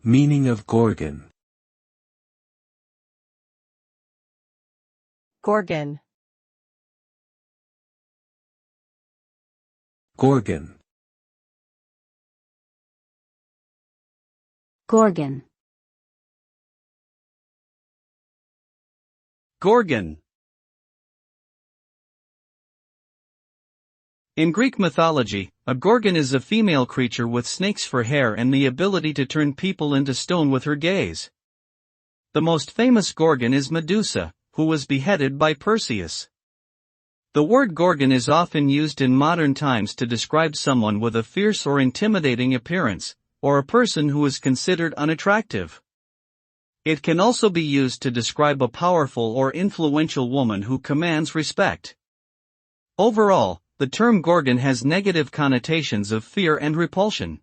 Meaning of gorgon. Gorgon. Gorgon. Gorgon. Gorgon. In Greek mythology, a gorgon is a female creature with snakes for hair and the ability to turn people into stone with her gaze. The most famous gorgon is Medusa, who was beheaded by Perseus. The word gorgon is often used in modern times to describe someone with a fierce or intimidating appearance, or a person who is considered unattractive. It can also be used to describe a powerful or influential woman who commands respect. Overall, the term gorgon has negative connotations of fear and repulsion.